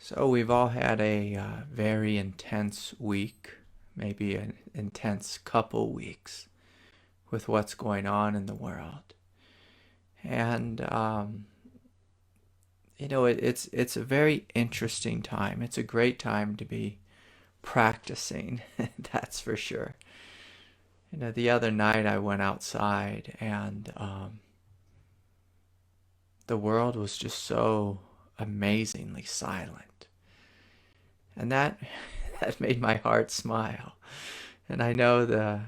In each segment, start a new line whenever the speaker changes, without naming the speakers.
So we've all had a very intense week, maybe an intense couple weeks with what's going on in the world. And it's a very interesting time. It's a great time to be practicing, that's for sure. The other night I went outside and the world was just so amazingly silent. And that that made my heart smile. And I know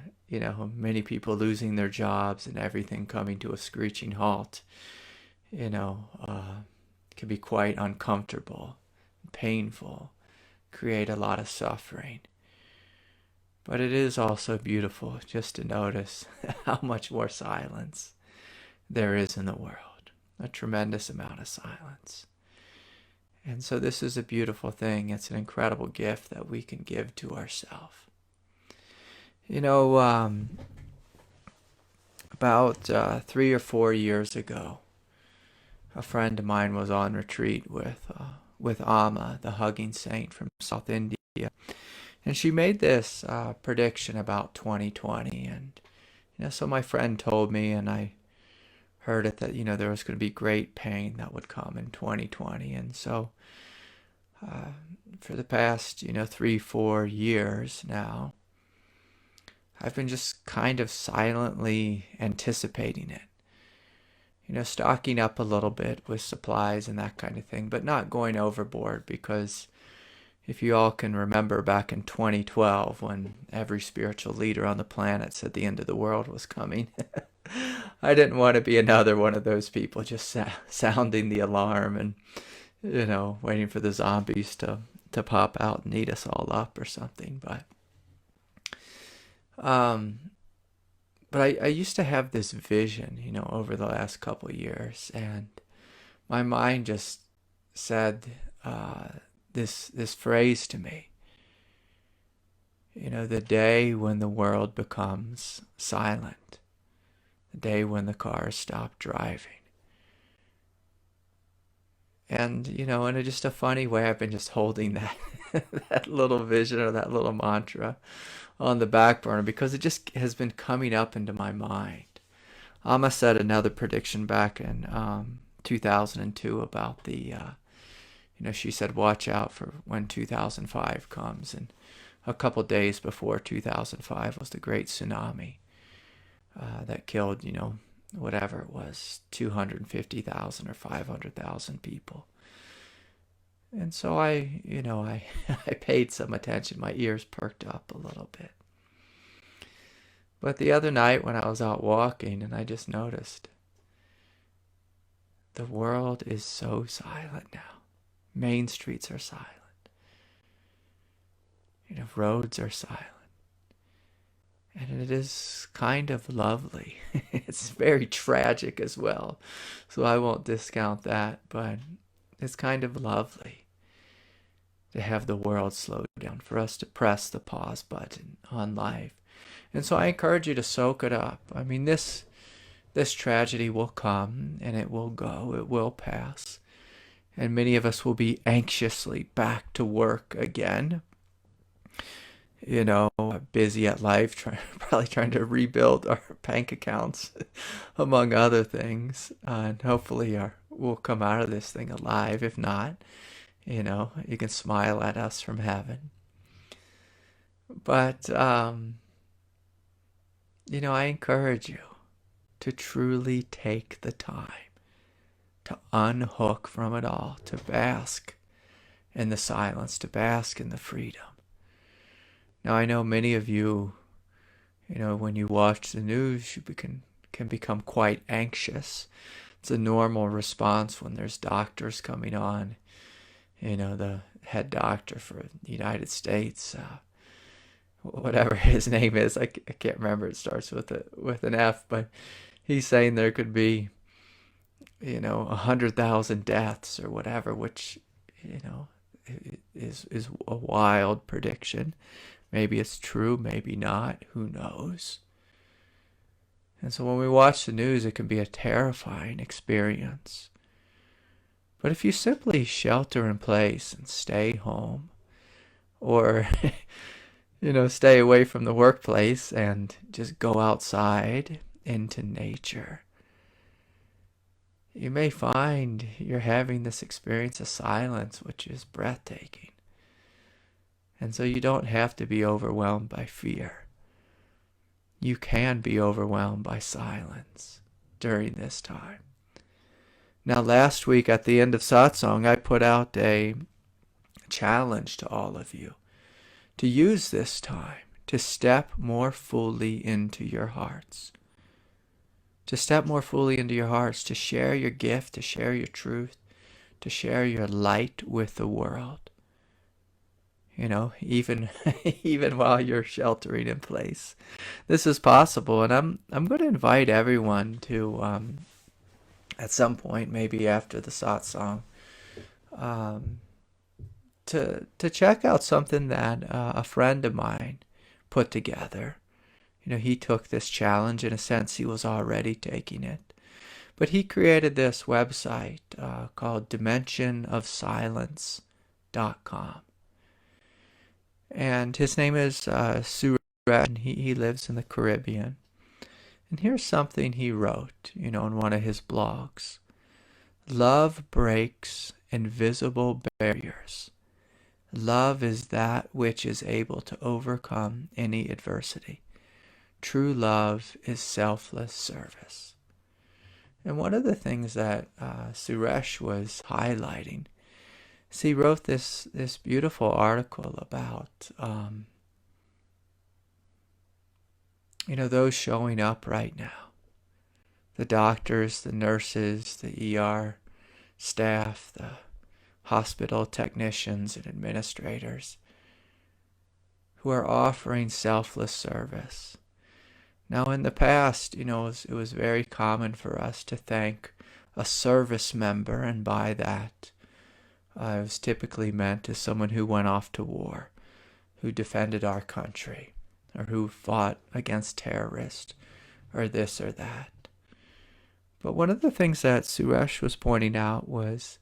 many people losing their jobs and everything coming to a screeching halt, you know, uh, can be quite uncomfortable, painful, create a lot of suffering. But it is also beautiful just to notice how much more silence there is in the world. A tremendous amount of silence. And so this is a beautiful thing. It's an incredible gift that we can give to ourselves. About 3 or 4 years ago, a friend of mine was on retreat with Amma, the hugging saint from South India, and she made this prediction about 2020. And so my friend told me, and I heard it, that there was going to be great pain that would come in 2020. And so for the past 3-4 years now, I've been just kind of silently anticipating it, stocking up a little bit with supplies and that kind of thing, but not going overboard, because if you all can remember back in 2012 when every spiritual leader on the planet said the end of the world was coming, I didn't want to be another one of those people just sounding the alarm and, waiting for the zombies to pop out and eat us all up or something. But I used to have this vision, over the last couple of years, and my mind just said this phrase to me. The day when the world becomes silent, the day when the cars stop driving. And, in just a funny way, I've been just holding that that little vision or that little mantra on the back burner, because it just has been coming up into my mind. Amma said another prediction back in 2002 about she said, watch out for when 2005 comes. And a couple days before 2005 was the great tsunami that killed, whatever it was, 250,000 or 500,000 people. And so I I paid some attention. My ears perked up a little bit. But the other night when I was out walking, and I just noticed the world is so silent now. Main streets are silent. Roads are silent. And it is kind of lovely. It's very tragic as well, so I won't discount that, but it's kind of lovely to have the world slow down, for us to press the pause button on life. And so I encourage you to soak it up. I mean, this tragedy will come and it will go, it will pass. And many of us will be anxiously back to work again. Busy at life, probably trying to rebuild our bank accounts, among other things. And hopefully we'll come out of this thing alive. If not, you can smile at us from heaven. But, I encourage you to truly take the time to unhook from it all, to bask in the silence, to bask in the freedom. Now, I know many of you, when you watch the news, you can become quite anxious. It's a normal response when there's doctors coming on. The head doctor for the United States, whatever his name is, I can't remember. It starts with an F, but he's saying there could be, 100,000 deaths or whatever, which, is a wild prediction. Maybe it's true, maybe not, who knows? And so when we watch the news, it can be a terrifying experience. But if you simply shelter in place and stay home, or stay away from the workplace and just go outside into nature, you may find you're having this experience of silence, which is breathtaking. And so you don't have to be overwhelmed by fear. You can be overwhelmed by silence during this time. Now, last week at the end of Satsang, I put out a challenge to all of you to use this time to step more fully into your hearts. To step more fully into your hearts, to share your gift, to share your truth, to share your light with the world. Even while you're sheltering in place, this is possible. And I'm going to invite everyone to, at some point, maybe after the satsang, to check out something that a friend of mine put together. He took this challenge. In a sense, he was already taking it. But he created this website called dimensionofsilence.com. And his name is Suresh, and he lives in the Caribbean. And here's something he wrote, in one of his blogs. Love breaks invisible barriers. Love is that which is able to overcome any adversity. True love is selfless service. And one of the things that Suresh was highlighting is he wrote this beautiful article about those showing up right now. The doctors, the nurses, the ER staff, the hospital technicians and administrators who are offering selfless service. Now, in the past, it was very common for us to thank a service member, and by that, it was typically meant as someone who went off to war, who defended our country, or who fought against terrorists, or this or that. But one of the things that Suresh was pointing out was,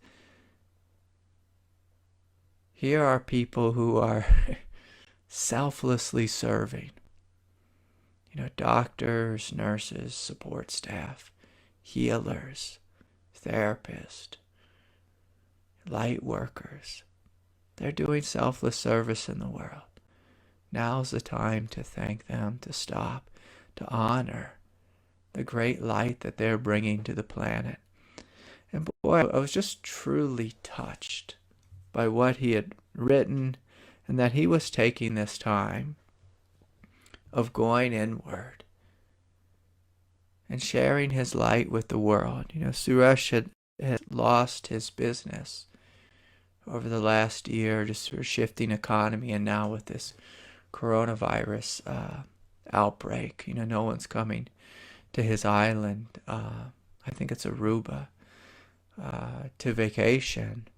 here are people who are selflessly serving. Doctors, nurses, support staff, healers, therapists, light workers. They're doing selfless service in the world. Now's the time to thank them, to stop, to honor the great light that they're bringing to the planet. And boy, I was just truly touched by what he had written, and that he was taking this time of going inward and sharing his light with the world. Suresh had lost his business over the last year, just sort of shifting economy, and now with this coronavirus outbreak, no one's coming to his island, I think it's Aruba, to vacation.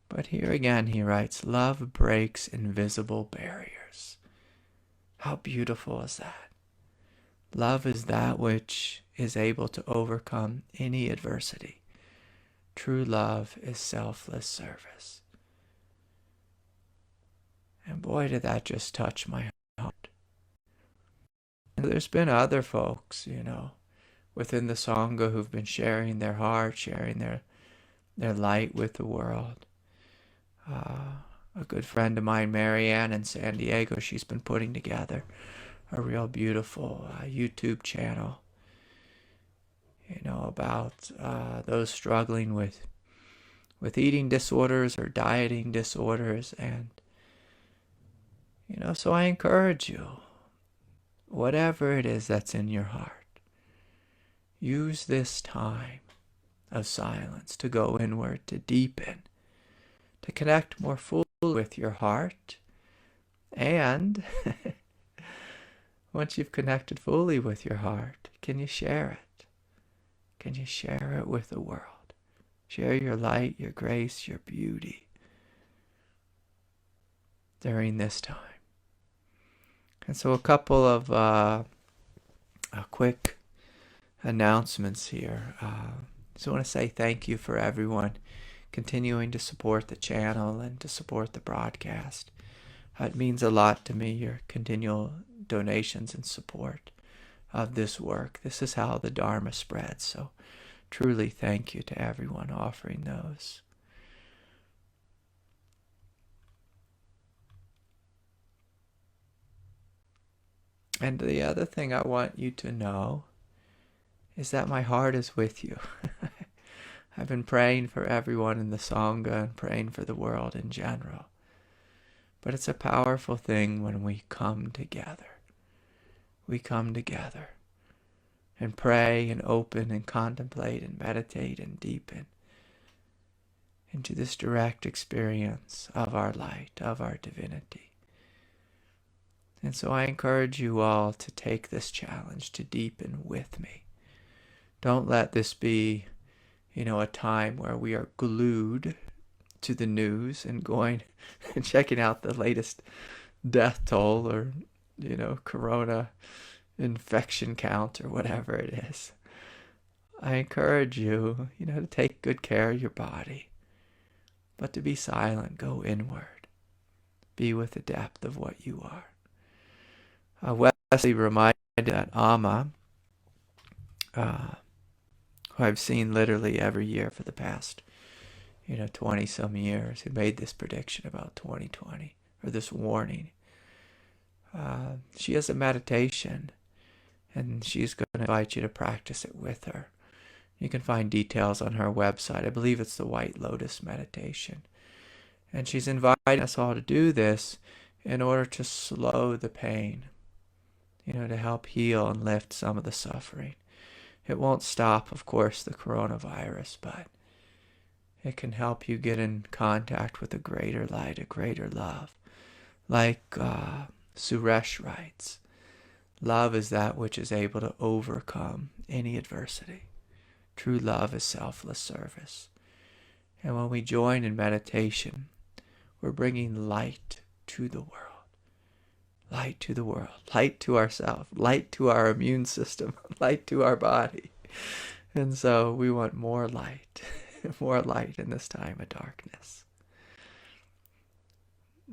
But here again he writes, love breaks invisible barriers. How beautiful is that? Love is that which is able to overcome any adversity. True love is selfless service. And boy, did that just touch my heart. And there's been other folks, within the Sangha who've been sharing their heart, sharing their light with the world. A good friend of mine, Marianne, in San Diego, she's been putting together a real beautiful YouTube channel, about those struggling with eating disorders or dieting disorders. And, so I encourage you, whatever it is that's in your heart, use this time of silence to go inward, to deepen, to connect more fully with your heart. And once you've connected fully with your heart, can you share it? Can you share it with the world? Share your light, your grace, your beauty during this time. And so a couple of quick announcements here. Just want to say thank you for everyone continuing to support the channel and to support the broadcast. It means a lot to me, your continual donations and support of this work. This is how the Dharma spreads. So truly thank you to everyone offering those. And the other thing I want you to know is that my heart is with you. I've been praying for everyone in the Sangha and praying for the world in general. But it's a powerful thing when we come together. We come together and pray and open and contemplate and meditate and deepen into this direct experience of our light, of our divinity. And so I encourage you all to take this challenge to deepen with me. Don't let this be, a time where we are glued to the news and going and checking out the latest death toll or, corona infection count or whatever it is. I encourage you, to take good care of your body, but to be silent, go inward, be with the depth of what you are. Wesley reminded that Amma, who I've seen literally every year for the past, 20 some years, who made this prediction about 2020, or this warning. She has a meditation, and she's going to invite you to practice it with her. You can find details on her website. I believe it's the White Lotus Meditation. And she's inviting us all to do this in order to slow the pain, to help heal and lift some of the suffering. It won't stop, of course, the coronavirus, but it can help you get in contact with a greater light, a greater love. Like Suresh writes, love is that which is able to overcome any adversity. True love is selfless service. And when we join in meditation, we're bringing light to the world. Light to the world, light to ourselves, light to our immune system, light to our body. And so we want more light in this time of darkness.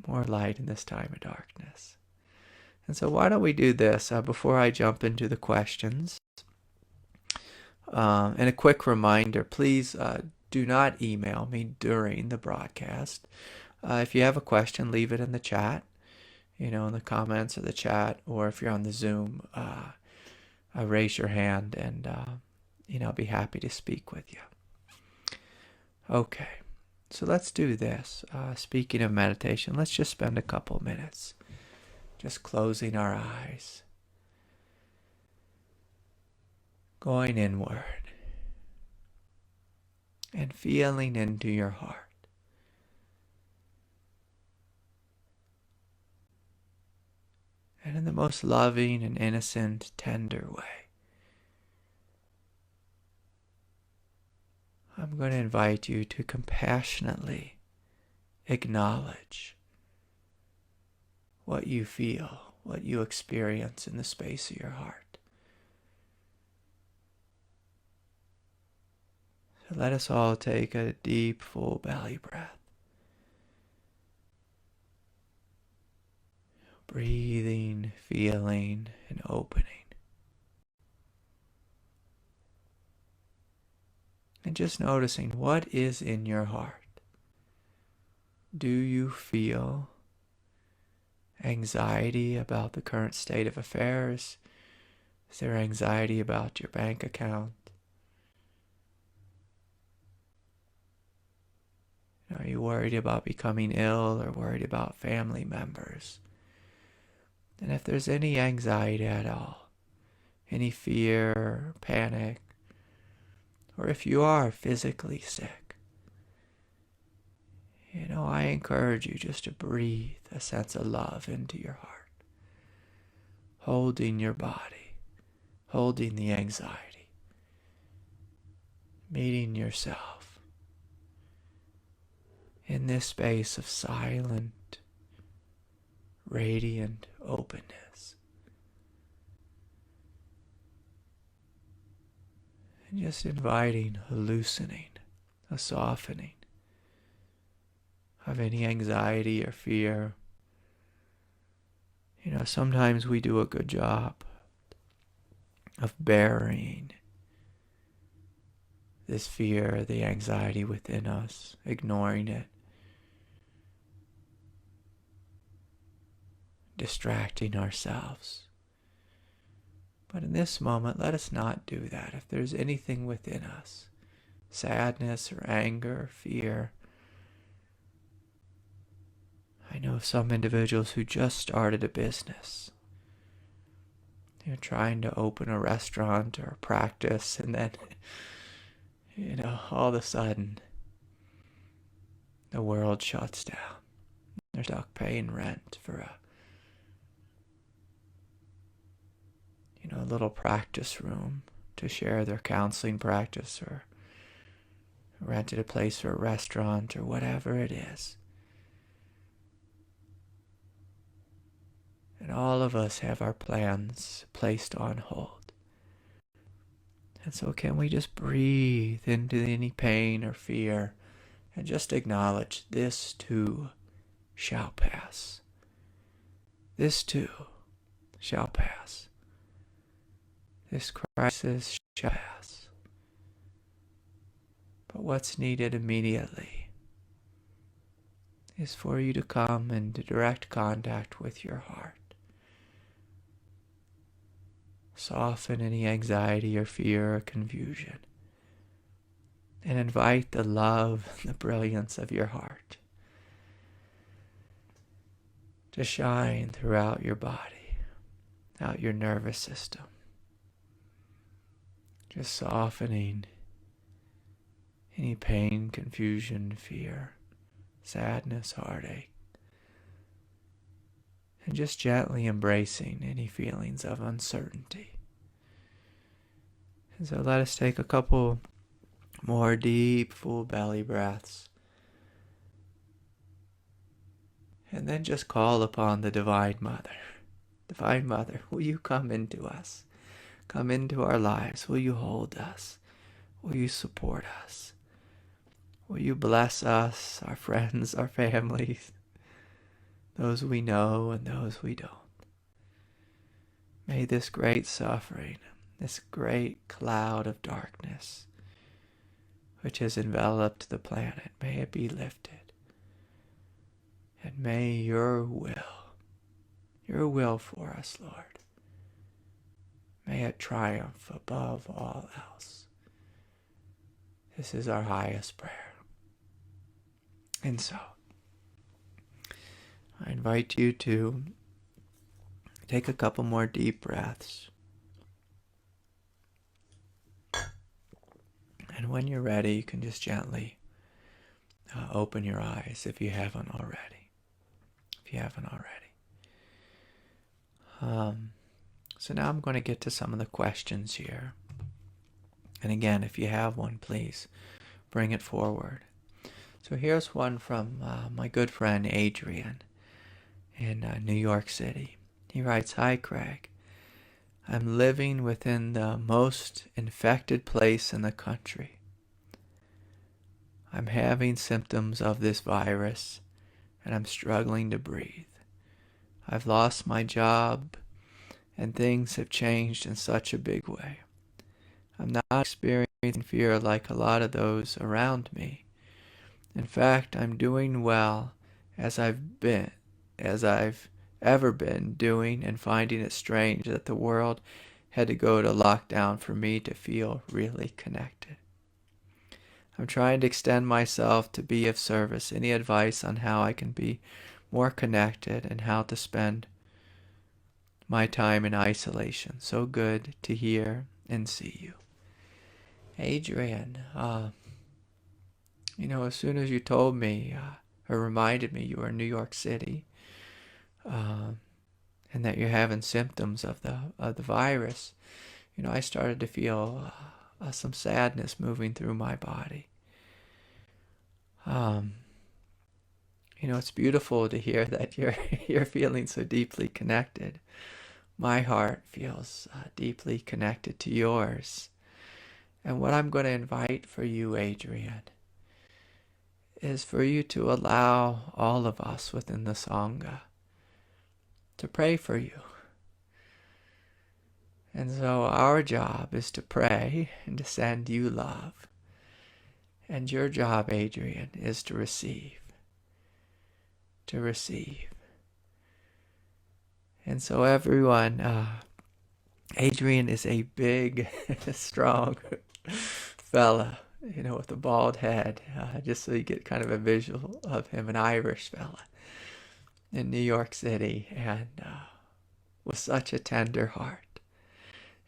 More light in this time of darkness. And so why don't we do this before I jump into the questions? And a quick reminder, please do not email me during the broadcast. If you have a question, leave it in the chat. In the comments of the chat, or if you're on the Zoom, raise your hand and, I'll be happy to speak with you. Okay, so let's do this. Speaking of meditation, let's just spend a couple minutes just closing our eyes, going inward, and feeling into your heart. And in the most loving and innocent, tender way, I'm going to invite you to compassionately acknowledge what you feel, what you experience in the space of your heart. So let us all take a deep, full belly breath. Breathing, feeling, and opening. And just noticing what is in your heart. Do you feel anxiety about the current state of affairs? Is there anxiety about your bank account? Are you worried about becoming ill or worried about family members? And if there's any anxiety at all, any fear, panic, or if you are physically sick, I encourage you just to breathe a sense of love into your heart, holding your body, holding the anxiety, meeting yourself in this space of silent, radiant openness. And just inviting a loosening, a softening of any anxiety or fear. Sometimes we do a good job of burying this fear, the anxiety within us, ignoring it, distracting ourselves. But in this moment, let us not do that. If there's anything within us, sadness or anger or fear. I know some individuals who just started a business. They're trying to open a restaurant or a practice, and then, all of a sudden, the world shuts down. They're stuck paying rent for a little practice room to share their counseling practice, or rented a place for a restaurant, or whatever it is. And all of us have our plans placed on hold. And so can we just breathe into any pain or fear and just acknowledge this too shall pass. This too shall pass. This crisis shall pass. But what's needed immediately is for you to come into direct contact with your heart. Soften any anxiety or fear or confusion, and invite the love and the brilliance of your heart to shine throughout your body, out your nervous system. Just softening any pain, confusion, fear, sadness, heartache. And just gently embracing any feelings of uncertainty. And so let us take a couple more deep, full belly breaths. And then just call upon the Divine Mother. Divine Mother, will you come into us? Come into our lives. Will you hold us? Will you support us? Will you bless us, our friends, our families? Those we know and those we don't. May this great suffering, this great cloud of darkness, which has enveloped the planet, may it be lifted. And may your will for us, Lord, may it triumph above all else. This is our highest prayer. And so, I invite you to take a couple more deep breaths. And when you're ready, you can just gently open your eyes if you haven't already. So now I'm going to get to some of the questions here. And again, if you have one, please bring it forward. So here's one from my good friend Adrian in New York City. He writes, "Hi Craig, I'm living within the most infected place in the country. I'm having symptoms of this virus and I'm struggling to breathe. I've lost my job and things have changed in such a big way. I'm not experiencing fear like a lot of those around me. In fact, I'm doing well as I've ever been doing, and finding it strange that the world had to go to lockdown for me to feel really connected. I'm trying to extend myself to be of service. Any advice on how I can be more connected and how to spend my time in isolation? So good to hear and see you." Adrian, as soon as you told me, or reminded me you were in New York City, and that you're having symptoms of the virus, I started to feel some sadness moving through my body. It's beautiful to hear that you're feeling so deeply connected. My heart feels deeply connected to yours, And what I'm going to invite for you, Adrian, is for you to allow all of us within the Sangha to pray for you. And so our job is to pray and to send you love. And your job, Adrian, is to receive. To receive. And so everyone, Adrian is a big, strong fella, with a bald head, just so you get kind of a visual of him, an Irish fella in New York City, and with such a tender heart.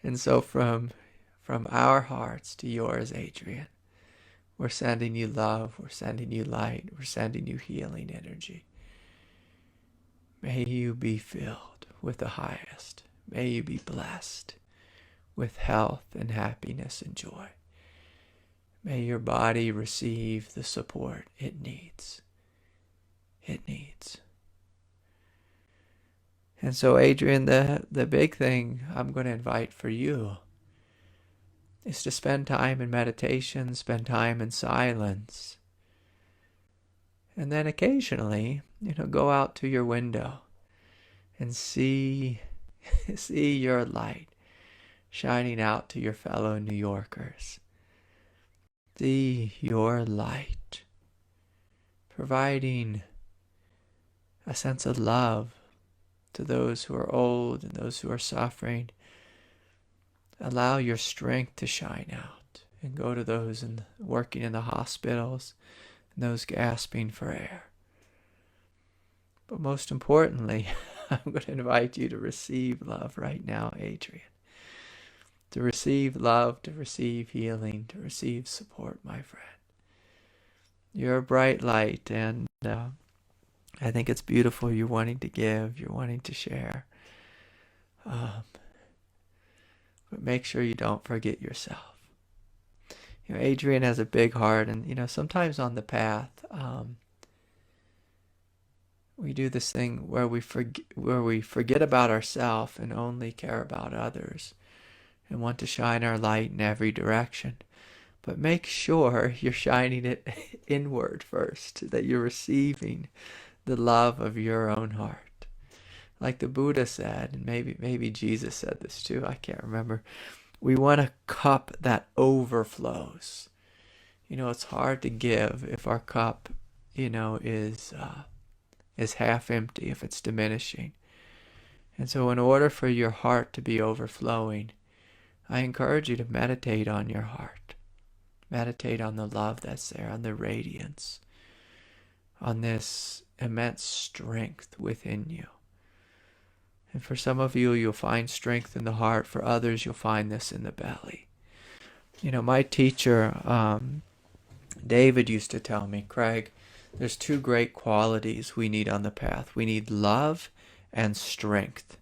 And so from our hearts to yours, Adrian, we're sending you love, we're sending you light, we're sending you healing energy. May you be filled with the highest. May you be blessed with health and happiness and joy. May your body receive the support it needs. It needs. And so, Adrian, the big thing I'm going to invite for you is to spend time in meditation, spend time in silence. And then occasionally, go out to your window and see your light shining out to your fellow New Yorkers. See your light providing a sense of love to those who are old and those who are suffering. Allow your strength to shine out and go to those working in the hospitals and those gasping for air. But most importantly, I'm going to invite you to receive love right now, Adrian. To receive love, to receive healing, to receive support, my friend. You're a bright light, and I think it's beautiful. You're wanting to give, you're wanting to share. But make sure you don't forget yourself. Adrian has a big heart, and sometimes on the path, we do this thing where we forget about ourselves and only care about others, and want to shine our light in every direction. But make sure you're shining it inward first, that you're receiving the love of your own heart. Like the Buddha said, and maybe Jesus said this too, I can't remember. We want a cup that overflows. It's hard to give if our cup, is half empty, if it's diminishing. And so in order for your heart to be overflowing, I encourage you to meditate on your heart. Meditate on the love that's there, on the radiance, on this immense strength within you. And for some of you, you'll find strength in the heart. For others, you'll find this in the belly. My teacher, David, used to tell me, Craig, there's two great qualities we need on the path. We need love and strength.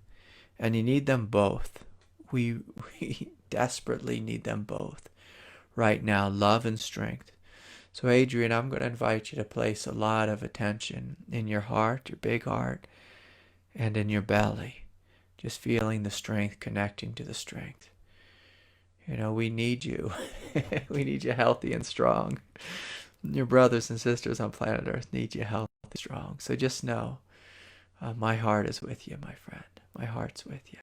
And you need them both. We desperately need them both right now, love and strength. So Adrian, I'm going to invite you to place a lot of attention in your heart, your big heart, and in your belly. Just feeling the strength connecting to the strength. We need you. We need you healthy and strong. Your brothers and sisters on planet Earth need you healthy and strong. So just know, my heart is with you, my friend. My heart's with you.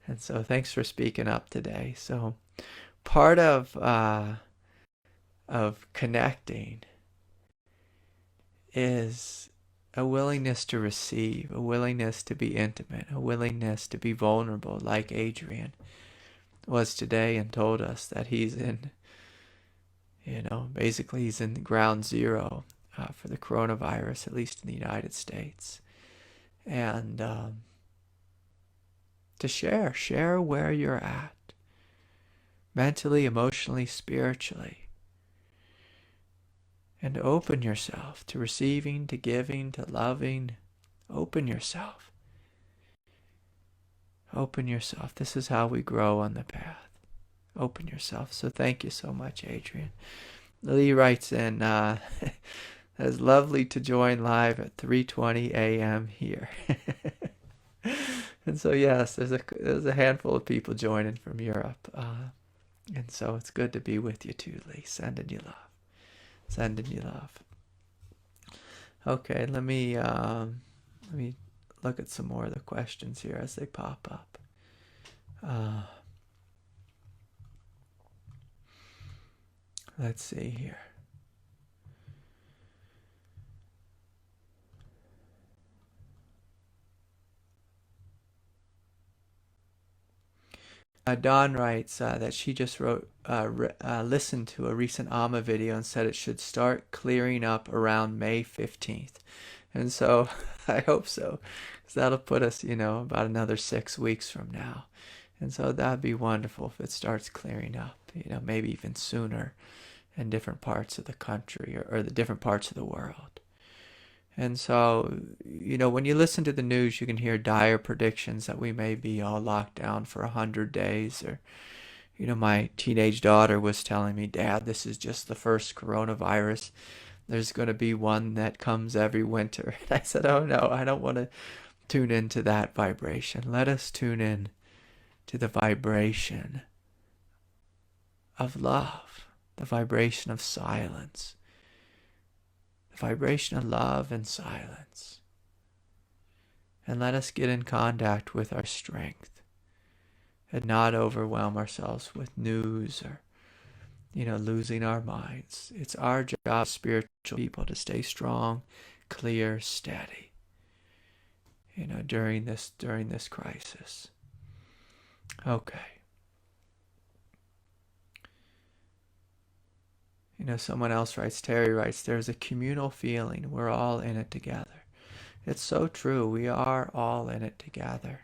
And so thanks for speaking up today. So part of connecting is a willingness to receive, a willingness to be intimate, a willingness to be vulnerable, like Adrian was today and told us that he's in, basically he's in ground zero for the coronavirus, at least in the United States. And to share where you're at, mentally, emotionally, spiritually. And open yourself to receiving, to giving, to loving. Open yourself. Open yourself. This is how we grow on the path. Open yourself. So thank you so much, Adrian. Lee writes in, it's lovely to join live at 3:20 a.m. here. And so yes, there's a handful of people joining from Europe. And so it's good to be with you too, Lee. Sending you love. Sending you love. Okay, let me look at some more of the questions here as they pop up. Let's see here. Dawn writes that she just listened to a recent Amma video and said it should start clearing up around May 15th. And so I hope so, because that'll put us, about another 6 weeks from now. And so that'd be wonderful if it starts clearing up, maybe even sooner in different parts of the country or the different parts of the world. And so, when you listen to the news, you can hear dire predictions that we may be all locked down for 100 days. Or, my teenage daughter was telling me, Dad, this is just the first coronavirus. There's going to be one that comes every winter. And I said, oh no, I don't want to tune into that vibration. Let us tune in to the vibration of love, the vibration of silence, the vibration of love and silence. And let us get in contact with our strength and not overwhelm ourselves with news or, losing our minds. It's our job as spiritual people to stay strong, clear, steady, during this crisis. Okay. Someone else writes, Terry writes, there's a communal feeling. We're all in it together. It's so true. We are all in it together.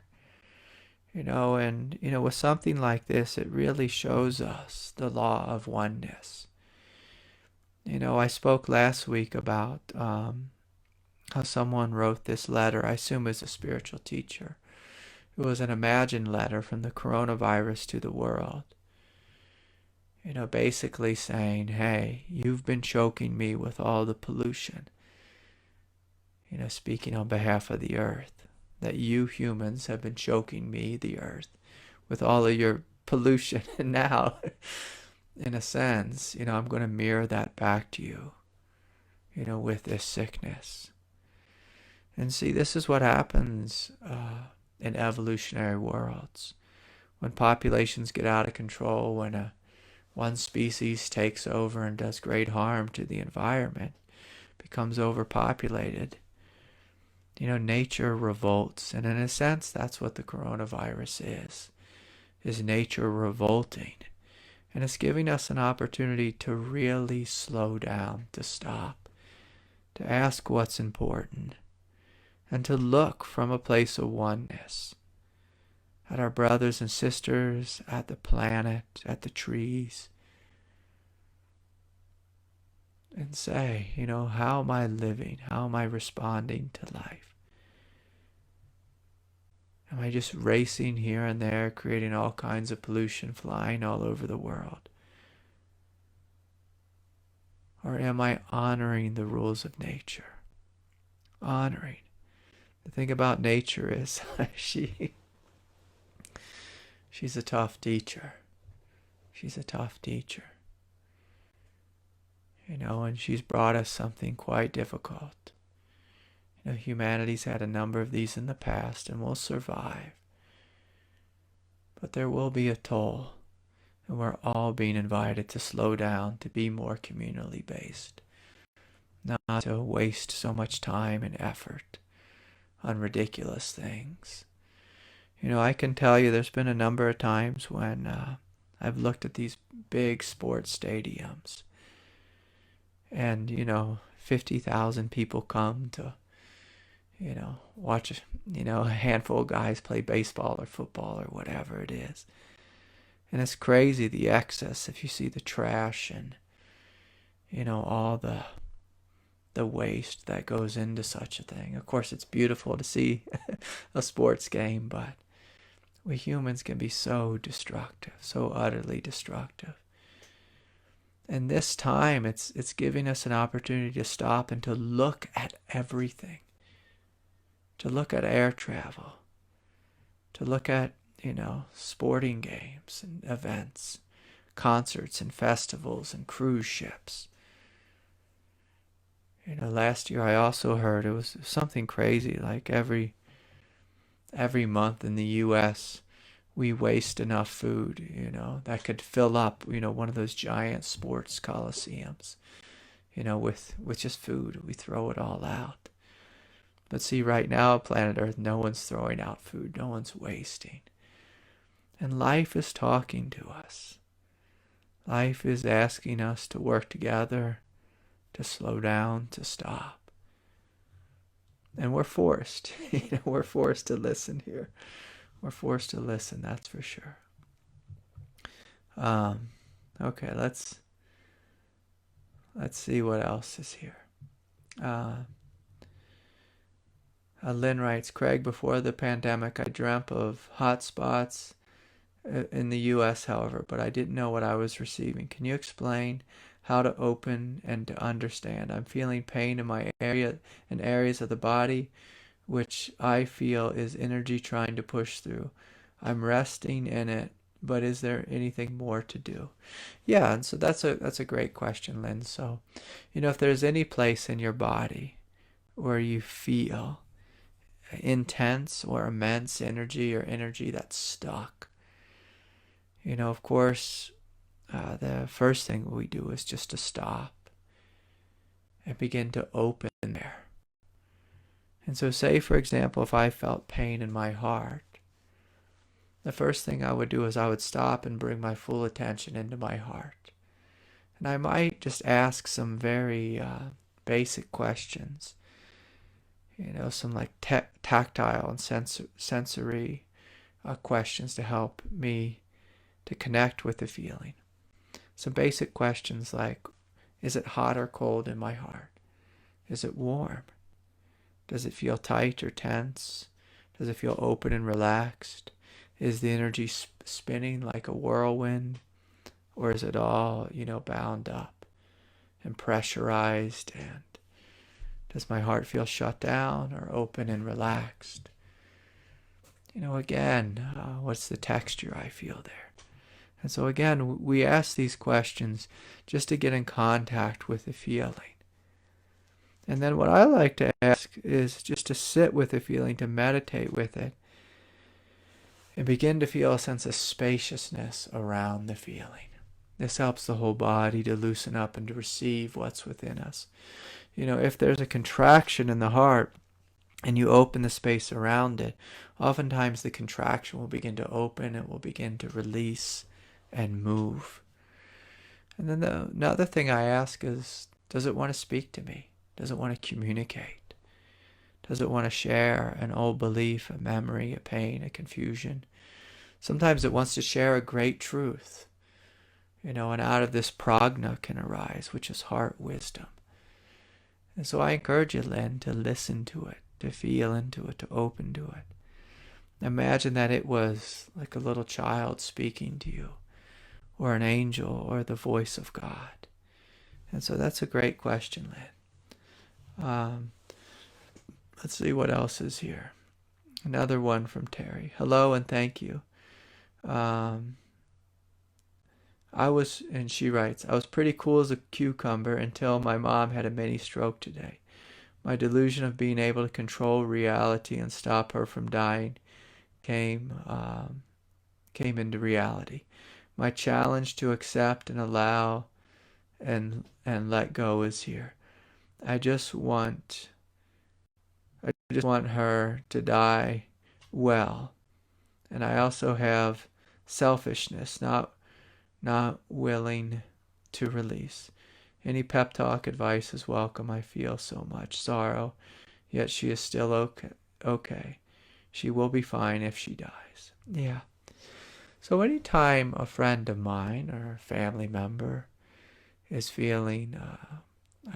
And with something like this, it really shows us the law of oneness. I spoke last week about how someone wrote this letter. I assume as a spiritual teacher. It was an imagined letter from the coronavirus to the world. Basically saying, hey, you've been choking me with all the pollution. Speaking on behalf of the earth, that you humans have been choking me, the earth, with all of your pollution. And now, in a sense, I'm going to mirror that back to you, with this sickness. And see, this is what happens in evolutionary worlds. When populations get out of control, when one species takes over and does great harm to the environment, becomes overpopulated, nature revolts. And in a sense, that's what the coronavirus is nature revolting. And it's giving us an opportunity to really slow down, to stop, to ask what's important, and to look from a place of oneness at our brothers and sisters, at the planet, at the trees, and say, how am I living? How am I responding to life? Am I just racing here and there, creating all kinds of pollution, flying all over the world? Or am I honoring the rules of nature? Honoring. The thing about nature is she's a tough teacher. She's a tough teacher. And she's brought us something quite difficult. Humanity's had a number of these in the past and will survive. But there will be a toll. And we're all being invited to slow down, to be more communally based. Not to waste so much time and effort on ridiculous things. I can tell you there's been a number of times when I've looked at these big sports stadiums and, 50,000 people come to, watch, a handful of guys play baseball or football or whatever it is. And it's crazy, the excess, if you see the trash and, all the waste that goes into such a thing. Of course, it's beautiful to see a sports game, but we humans can be so destructive, so utterly destructive. And this time, it's giving us an opportunity to stop and to look at everything. To look at air travel. To look at, sporting games and events. concerts and festivals and cruise ships. Last year I also heard it was something crazy, like every month in the U.S. we waste enough food, that could fill up, one of those giant sports coliseums, with just food. We throw it all out. But see, right now, planet Earth, no one's throwing out food. No one's wasting. And life is talking to us. Life is asking us to work together, to slow down, to stop. And we're forced. We're forced to listen here. We're forced to listen, that's for sure. Okay, let's see what else is here. Lynn writes, Craig, before the pandemic, I dreamt of hot spots in the U.S., however, but I didn't know what I was receiving. Can you explain how to open and to understand? I'm feeling pain in my areas of the body, which I feel is energy trying to push through. I'm resting in it, but is there anything more to do? Yeah, and so that's a great question, Lynn. So, if there's any place in your body where you feel intense or immense energy or energy that's stuck, of course, the first thing we do is just to stop and begin to open there. And so say, for example, if I felt pain in my heart, the first thing I would do is I would stop and bring my full attention into my heart. And I might just ask some very basic questions, some like tactile and sensory questions to help me to connect with the feeling. Some basic questions like, is it hot or cold in my heart? Is it warm? Does it feel tight or tense? Does it feel open and relaxed? Is the energy spinning like a whirlwind? Or is it all, bound up and pressurized? And does my heart feel shut down or open and relaxed? Again, what's the texture I feel there? And so again, we ask these questions just to get in contact with the feeling. And then what I like to ask is just to sit with the feeling, to meditate with it, and begin to feel a sense of spaciousness around the feeling. This helps the whole body to loosen up and to receive what's within us. If there's a contraction in the heart and you open the space around it, oftentimes the contraction will begin to open, it will begin to release and move. And then another thing I ask is, does it want to speak to me? Does it want to communicate? Does it want to share an old belief, a memory, a pain, a confusion? Sometimes it wants to share a great truth. And out of this prajna can arise, which is heart wisdom. And so I encourage you, Lynn, to listen to it, to feel into it, to open to it. Imagine that it was like a little child speaking to you, or an angel, or the voice of God. And so that's a great question, Lynn. Let's see what else is here. Another one from Terry. Hello and thank you. And she writes, I was pretty cool as a cucumber until my mom had a mini stroke today. My delusion of being able to control reality and stop her from dying came into reality. My challenge to accept and allow and let go is here. I just want her to die well. And I also have selfishness, not willing to release. Any pep talk advice is welcome. I feel so much sorrow, yet she is still okay. She will be fine if she dies. Yeah. So anytime a friend of mine or a family member is feeling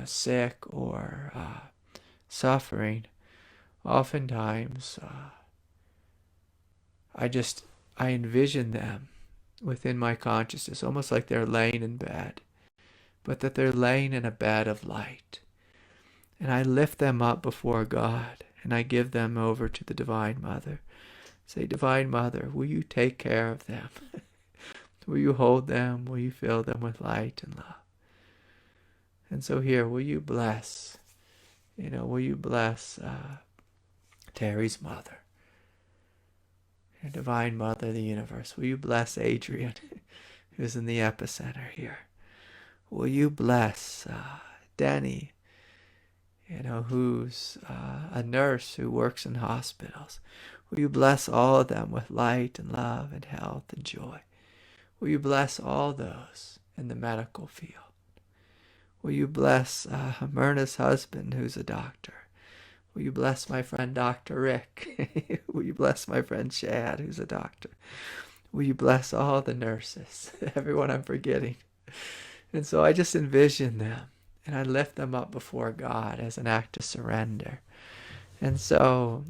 sick or suffering, oftentimes I envision them within my consciousness, almost like they're laying in bed, but that they're laying in a bed of light. And I lift them up before God, and I give them over to the Divine Mother. Say, Divine Mother, will you take care of them? Will you hold them? Will you fill them with light and love? And so here, will you bless, will you bless Terry's mother, your divine mother of the universe? Will you bless Adrian, who's in the epicenter here? Will you bless Denny, who's a nurse who works in hospitals? Will you bless all of them with light and love and health and joy? Will you bless all those in the medical field? Will you bless Myrna's husband, who's a doctor? Will you bless my friend Dr. Rick? Will you bless my friend Chad, who's a doctor? Will you bless all the nurses, everyone I'm forgetting? And so I just envision them, and I lift them up before God as an act of surrender. And so,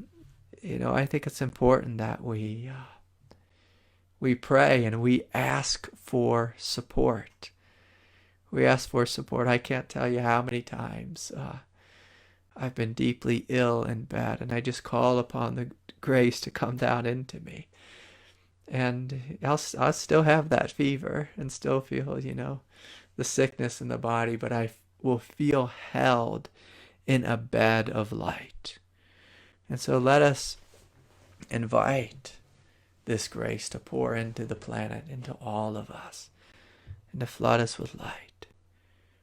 I think it's important that we pray and we ask for support. We ask for support. I can't tell you how many times I've been deeply ill in bed, and I just call upon the grace to come down into me. And I'll still have that fever and still feel, the sickness in the body, but I will feel held in a bed of light. And so let us invite this grace to pour into the planet, into all of us, and to flood us with light.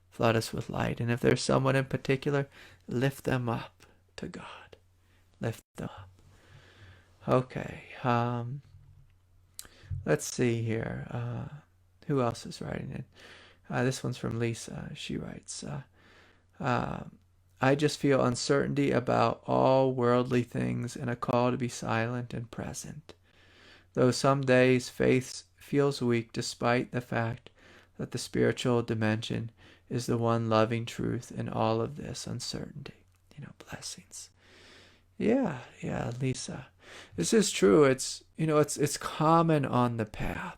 Flood us with light. And if there's someone in particular, lift them up to God. Lift them up. Okay. Let's see here. Who else is writing in? This one's from Lisa. She writes, I just feel uncertainty about all worldly things and a call to be silent and present. Though some days faith feels weak despite the fact that the spiritual dimension is the one loving truth in all of this uncertainty. Blessings. Yeah, Lisa. This is true. It's common on the path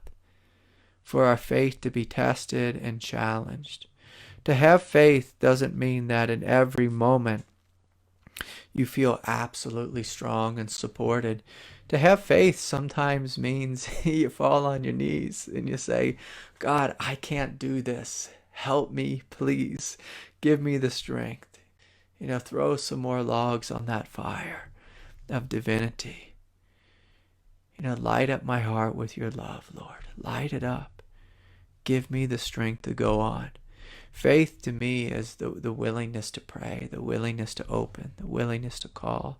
for our faith to be tested and challenged. To have faith doesn't mean that in every moment you feel absolutely strong and supported. To have faith sometimes means you fall on your knees and you say, God, I can't do this. Help me, please. Give me the strength. Throw some more logs on that fire of divinity. Light up my heart with your love, Lord. Light it up. Give me the strength to go on. Faith to me is the willingness to pray, the willingness to open, the willingness to call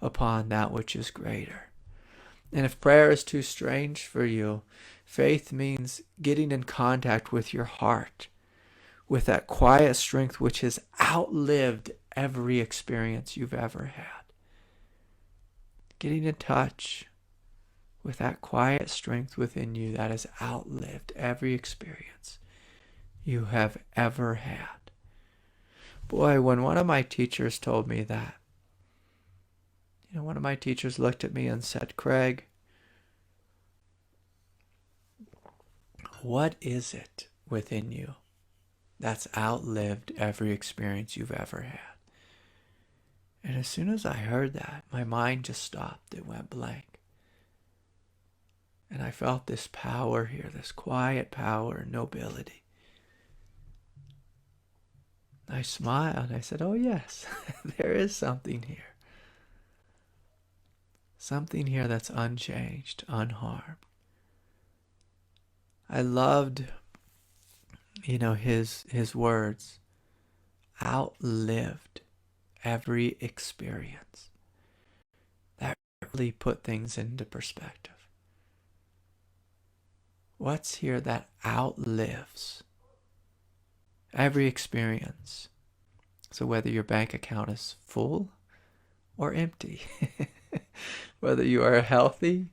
upon that which is greater. And if prayer is too strange for you, faith means getting in contact with your heart, with that quiet strength which has outlived every experience you've ever had. Getting in touch with that quiet strength within you that has outlived every experience you have ever had. Boy, when one of my teachers told me that, one of my teachers looked at me and said, Craig, what is it within you that's outlived every experience you've ever had? And as soon as I heard that, my mind just stopped. It went blank. And I felt this power here, this quiet power and nobility. I smiled. I said, oh yes, there is something here. Something here that's unchanged, unharmed. I loved, his words. Outlived every experience. That really put things into perspective. What's here that outlives every experience? So whether your bank account is full or empty, whether you are healthy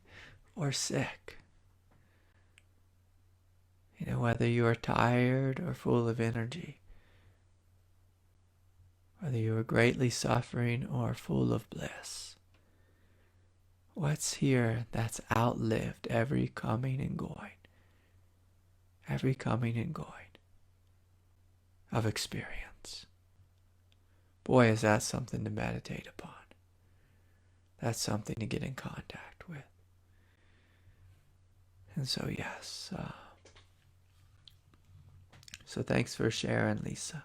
or sick, whether you are tired or full of energy, whether you are greatly suffering or full of bliss. What's here that's outlived every coming and going? Every coming and going of experience. Boy, is that something to meditate upon. That's something to get in contact with. And so, yes, So thanks for sharing, Lisa.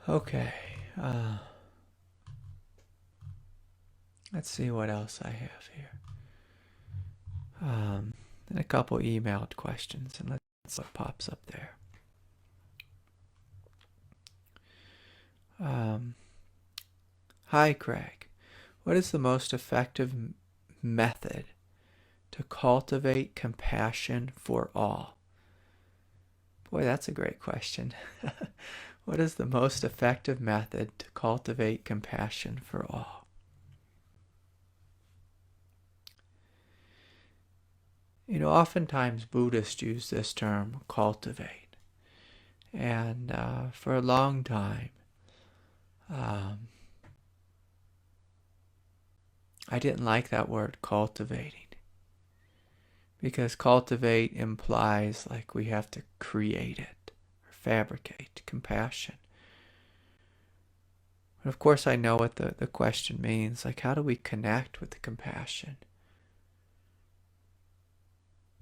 Okay. Let's see what else I have here. And a couple emailed questions, and let's see what pops up there. Hi, Craig. What is the most effective method to cultivate compassion for all? Boy, that's a great question. What is the most effective method to cultivate compassion for all? You know, oftentimes Buddhists use this term, cultivate. And for a long time, I didn't like that word, cultivating. Because cultivate implies like we have to create it, or fabricate compassion. But of course I know what the question means, like how do we connect with the compassion?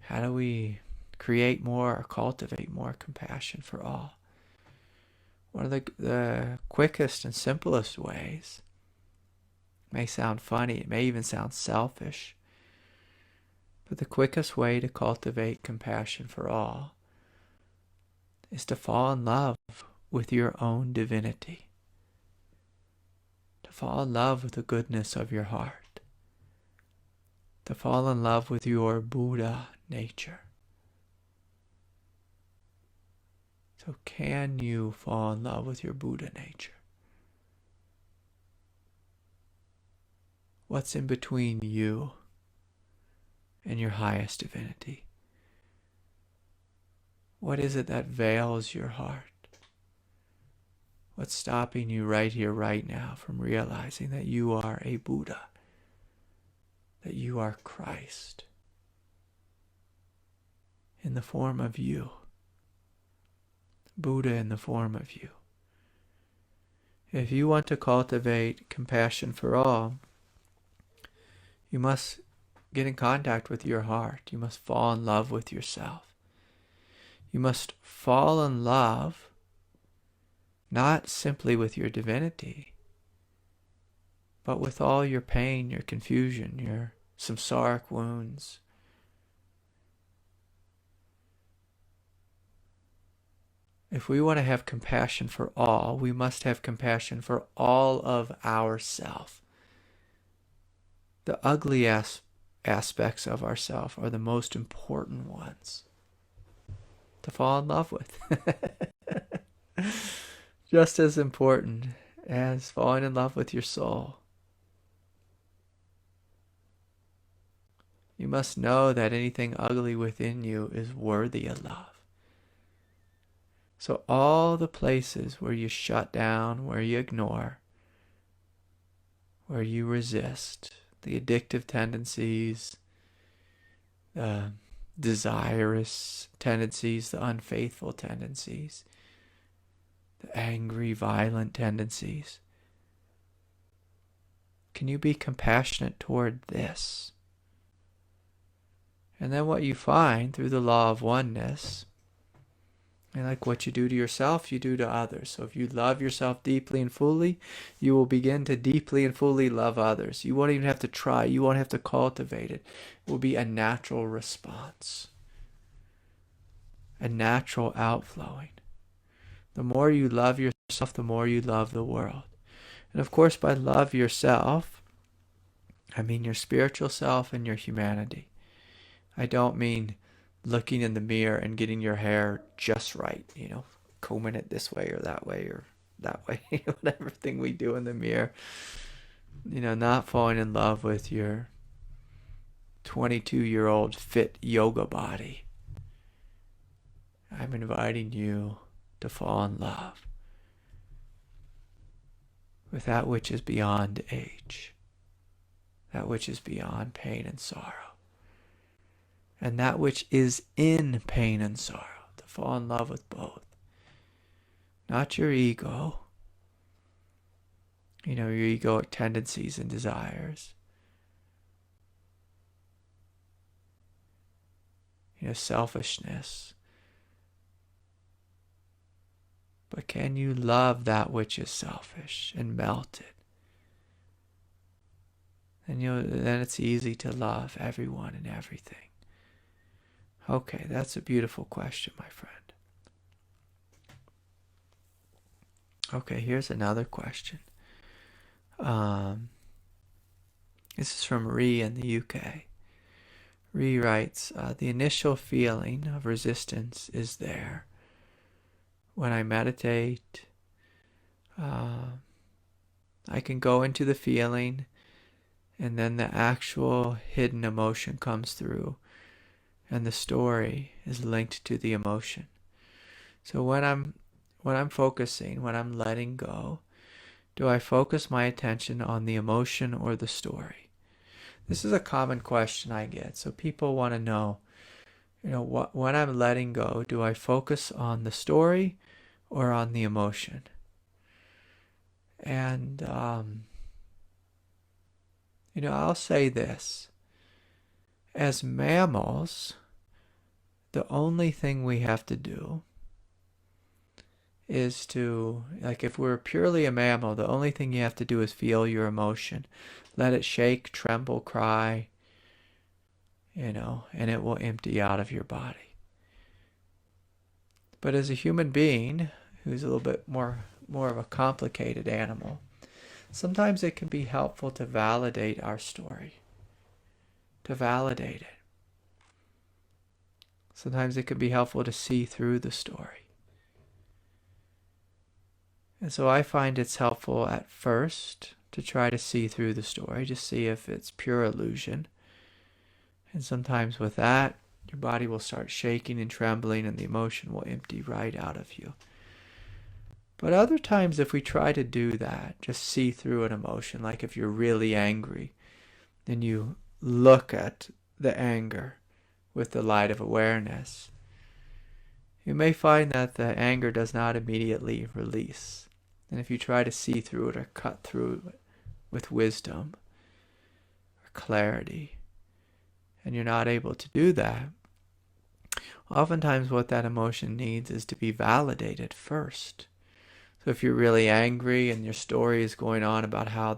How do we create more or cultivate more compassion for all? One of the quickest and simplest ways, may sound funny, it may even sound selfish, but the quickest way to cultivate compassion for all is to fall in love with your own divinity. To fall in love with the goodness of your heart. To fall in love with your Buddha nature. So can you fall in love with your Buddha nature? What's in between you and your highest divinity? What is it that veils your heart? What's stopping you right here, right now from realizing that you are a Buddha? That you are Christ in the form of you. Buddha in the form of you. If you want to cultivate compassion for all, you must get in contact with your heart. You must fall in love with yourself. You must fall in love not simply with your divinity, but with all your pain, your confusion, your samsaric wounds. If we want to have compassion for all, we must have compassion for all of ourself. The ugly aspects of ourself are the most important ones to fall in love with. Just as important as falling in love with your soul. You must know that anything ugly within you is worthy of love. So all the places where you shut down, where you ignore, where you resist, the addictive tendencies, the desirous tendencies, the unfaithful tendencies, the angry, violent tendencies. Can you be compassionate toward this? And then what you find through the law of oneness, and like what you do to yourself, you do to others. So if you love yourself deeply and fully, you will begin to deeply and fully love others. You won't even have to try. You won't have to cultivate it. It will be a natural response. A natural outflowing. The more you love yourself, the more you love the world. And of course, by love yourself, I mean your spiritual self and your humanity. I don't mean looking in the mirror and getting your hair just right, combing it this way or that way, whatever thing we do in the mirror. Not falling in love with your 22-year-old fit yoga body. I'm inviting you to fall in love with that which is beyond age, that which is beyond pain and sorrow. And that which is in pain and sorrow, to fall in love with both. Not your ego, your egoic tendencies and desires, selfishness. But can you love that which is selfish and melt it? And then it's easy to love everyone and everything. Okay, that's a beautiful question, my friend. Okay, here's another question. This is from Ree in the UK. Ree writes, the initial feeling of resistance is there. When I meditate, I can go into the feeling, and then the actual hidden emotion comes through, and the story is linked to the emotion. So when I'm focusing, when I'm letting go, do I focus my attention on the emotion or the story? This is a common question I get. So people want to know, when I'm letting go, do I focus on the story or on the emotion? And, I'll say this. As mammals, the only thing we have to do is to, if we're purely a mammal, the only thing you have to do is feel your emotion. Let it shake, tremble, cry, and it will empty out of your body. But as a human being, who's a little bit more of a complicated animal, sometimes it can be helpful to validate our story, to validate it. Sometimes it can be helpful to see through the story. And so I find it's helpful at first to try to see through the story, just see if it's pure illusion. And sometimes with that, your body will start shaking and trembling and the emotion will empty right out of you. But other times if we try to do that, just see through an emotion, like if you're really angry, then you look at the anger with the light of awareness, you may find that the anger does not immediately release. And if you try to see through it or cut through it with wisdom or clarity, and you're not able to do that, oftentimes what that emotion needs is to be validated first. So if you're really angry and your story is going on about how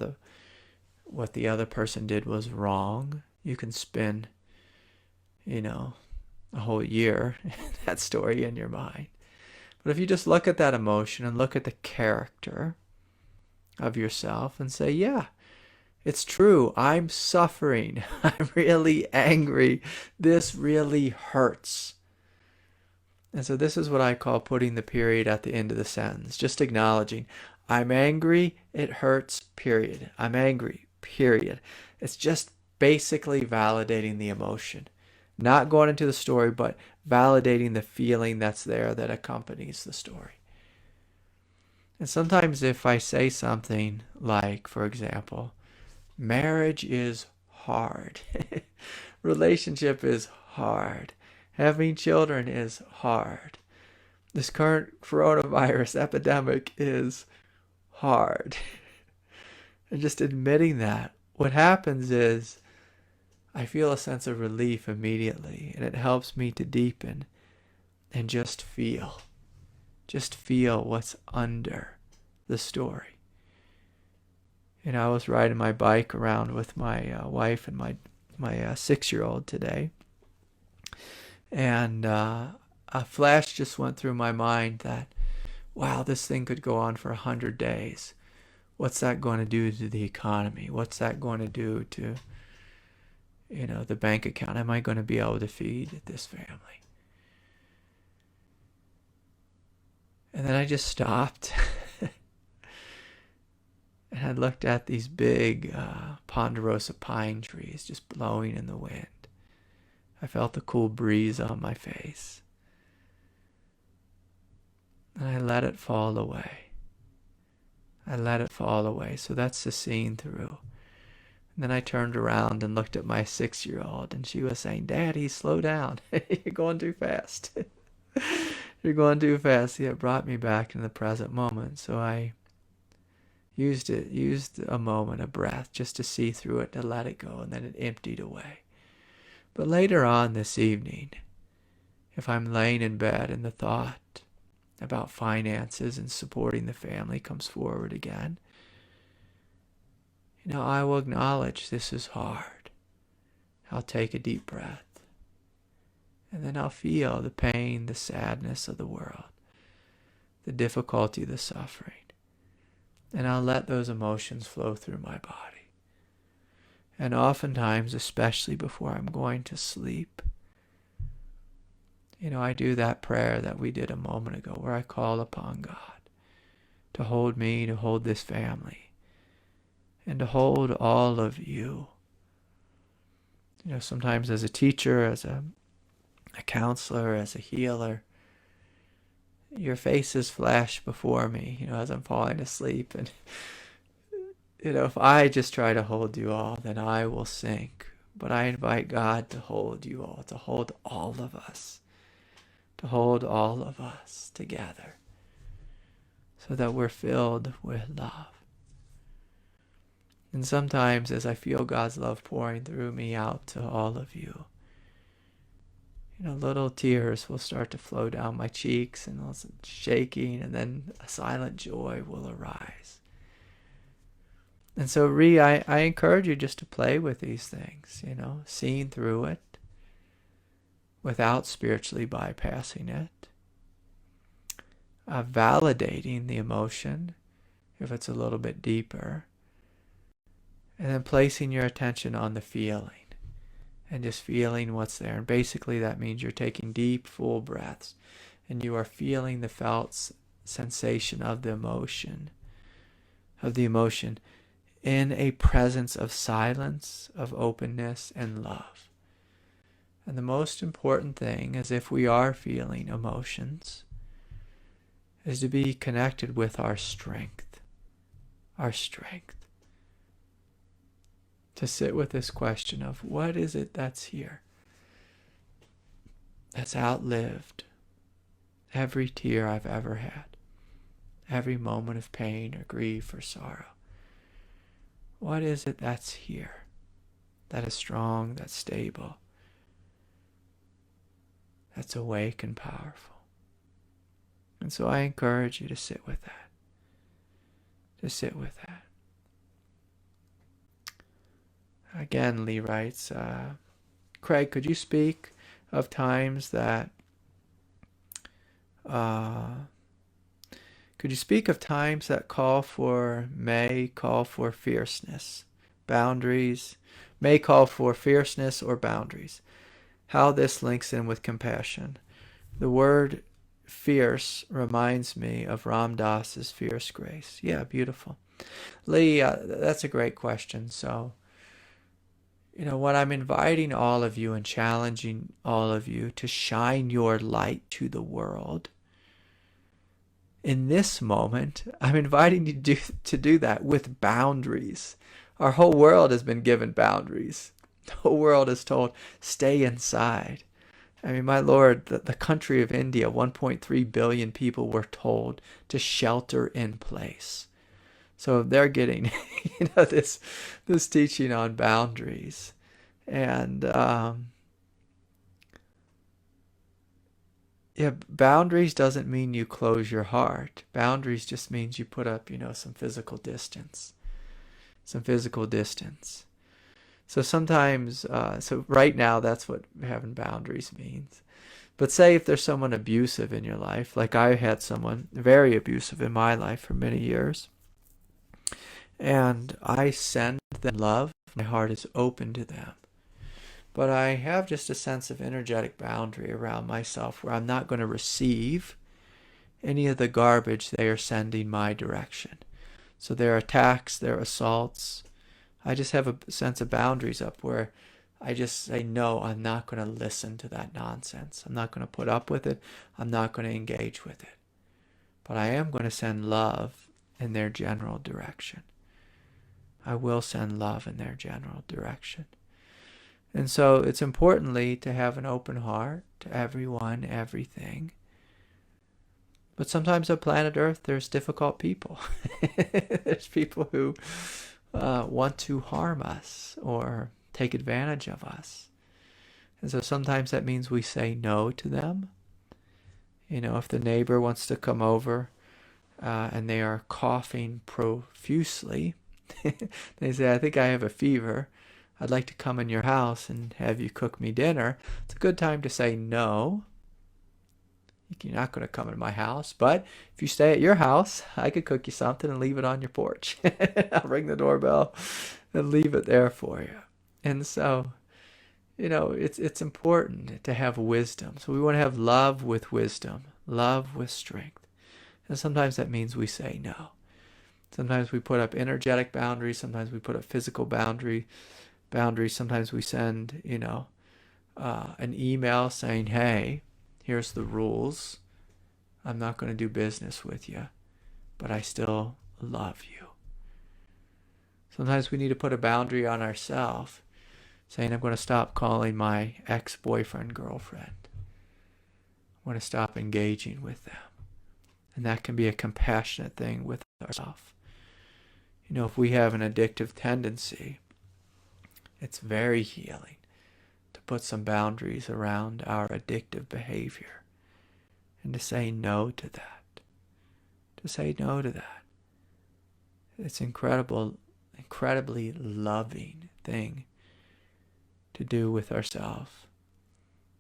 what the other person did was wrong, you can spend, a whole year that story in your mind. But if you just look at that emotion and look at the character of yourself and say, yeah, it's true, I'm suffering, I'm really angry, this really hurts. And so this is what I call putting the period at the end of the sentence, just acknowledging, I'm angry, it hurts, period. I'm angry, period. It's just basically validating the emotion. Not going into the story, but validating the feeling that's there that accompanies the story. And sometimes if I say something like, for example, marriage is hard, relationship is hard, having children is hard, this current coronavirus epidemic is hard, and just admitting that, what happens is I feel a sense of relief immediately, and it helps me to deepen and just feel what's under the story. I was riding my bike around with my wife and my 6-year-old today, and a flash just went through my mind that, wow, this thing could go on for 100 days. What's that going to do to the economy? What's that going to do to the bank account? Am I going to be able to feed this family? And then I just stopped and I looked at these big ponderosa pine trees just blowing in the wind. I felt the cool breeze on my face. And I let it fall away. So that's the scene through. And then I turned around and looked at my 6-year-old, and she was saying, Daddy, slow down. You're going too fast. You're going too fast. Yeah, it brought me back in the present moment. So I used a moment, a breath, just to see through it, to let it go, and then it emptied away. But later on this evening, If I'm laying in bed and the thought about finances and supporting the family comes forward again, I will acknowledge this is hard. I'll take a deep breath. And then I'll feel the pain, the sadness of the world, the difficulty, the suffering. And I'll let those emotions flow through my body. And oftentimes, especially before I'm going to sleep, I do that prayer that we did a moment ago where I call upon God to hold me, to hold this family, and to hold all of you. Sometimes as a teacher, as a counselor, as a healer, your faces flash before me, as I'm falling asleep. And, if I just try to hold you all, then I will sink. But I invite God to hold you all, to hold all of us, to hold all of us together so that we're filled with love. And sometimes as I feel God's love pouring through me out to all of you, little tears will start to flow down my cheeks and also shaking, and then a silent joy will arise. And so, I encourage you just to play with these things, seeing through it without spiritually bypassing it, validating the emotion if it's a little bit deeper, and then placing your attention on the feeling and just feeling what's there. And basically that means you're taking deep, full breaths and you are feeling the felt sensation of the emotion in a presence of silence, of openness, and love. And the most important thing is, if we are feeling emotions, is to be connected with our strength. Our strength. To sit with this question of, what is it that's here? That's outlived every tear I've ever had. Every moment of pain or grief or sorrow. What is it that's here? That is strong, that's stable, that's awake and powerful. And so I encourage you to sit with that. To sit with that. Again, Lee writes, Craig, could you speak of times that may call for fierceness, boundaries, may call for fierceness or boundaries? How this links in with compassion. The word fierce reminds me of Ram Dass's fierce grace. Yeah, beautiful. Lee, that's a great question. So, what I'm inviting all of you and challenging all of you to shine your light to the world. In this moment, I'm inviting you to do that with boundaries. Our whole world has been given boundaries. The whole world is told, stay inside. I mean, my Lord, the country of India, 1.3 billion people were told to shelter in place. So they're getting, this teaching on boundaries. And, boundaries doesn't mean you close your heart. Boundaries just means you put up, some physical distance. So sometimes, right now, that's what having boundaries means. But say if there's someone abusive in your life, like I had someone very abusive in my life for many years, and I send them love, my heart is open to them. But I have just a sense of energetic boundary around myself where I'm not going to receive any of the garbage they are sending my direction. So their attacks, their assaults, I just have a sense of boundaries up where I just say, no, I'm not going to listen to that nonsense. I'm not going to put up with it. I'm not going to engage with it. But I am going to send love in their general direction. I will send love in their general direction. And so it's importantly to have an open heart to everyone, everything. But sometimes on planet Earth, there's difficult people. There's people who want to harm us or take advantage of us. And so sometimes that means we say no to them. If the neighbor wants to come over and they are coughing profusely, they say, I think I have a fever. I'd like to come in your house and have you cook me dinner. It's a good time to say no. You're not going to come in my house, but if you stay at your house, I could cook you something and leave it on your porch. I'll ring the doorbell and leave it there for you. And so, it's important to have wisdom. So we want to have love with wisdom, love with strength. And sometimes that means we say no. Sometimes we put up energetic boundaries. Sometimes we put up physical boundaries. Sometimes we send, an email saying, hey, here's the rules. I'm not going to do business with you, but I still love you. Sometimes we need to put a boundary on ourselves, saying, I'm going to stop calling my ex-boyfriend, girlfriend. I want to stop engaging with them. And that can be a compassionate thing with ourselves. If we have an addictive tendency, it's very healing to put some boundaries around our addictive behavior and to say no to that. To say no to that. It's incredibly loving thing to do with ourselves.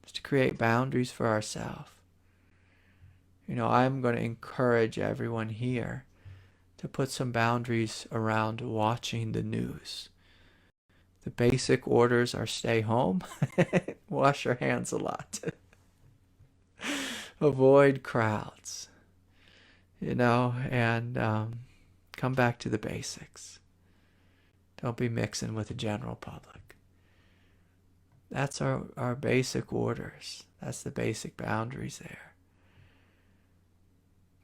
Is to create boundaries for ourselves. I'm going to encourage everyone here to put some boundaries around watching the news. The basic orders are stay home, wash your hands a lot, avoid crowds, and come back to the basics. Don't be mixing with the general public. That's our basic orders. That's the basic boundaries there.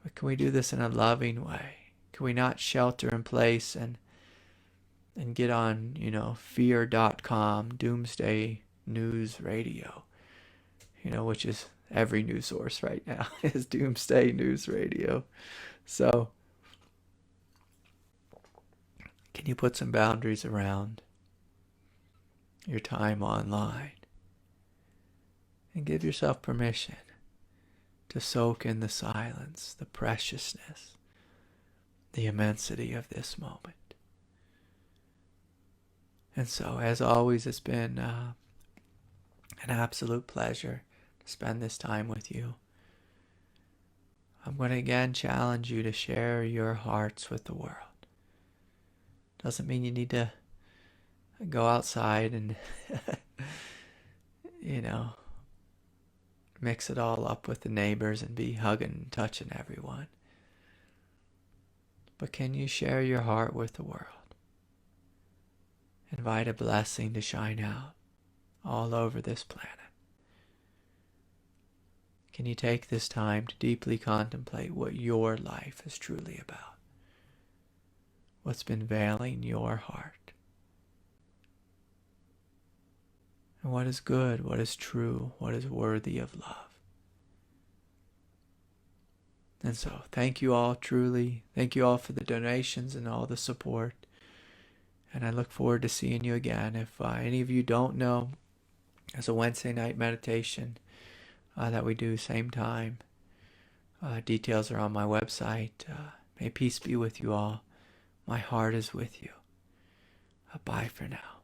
But can we do this in a loving way? Can we not shelter in place and get on, fear.com, doomsday news radio, which is every news source right now is doomsday news radio. So can you put some boundaries around your time online and give yourself permission to soak in the silence, the preciousness, the immensity of this moment? And so, as always, it's been an absolute pleasure to spend this time with you. I'm going to again challenge you to share your hearts with the world. Doesn't mean you need to go outside and, mix it all up with the neighbors and be hugging and touching everyone. But can you share your heart with the world? Invite a blessing to shine out all over this planet. Can you take this time to deeply contemplate what your life is truly about? What's been veiling your heart? And what is good, what is true, what is worthy of love? And so, thank you all truly. Thank you all for the donations and all the support. And I look forward to seeing you again. If any of you don't know, there's a Wednesday night meditation that we do same time. Details are on my website. May peace be with you all. My heart is with you. Bye for now.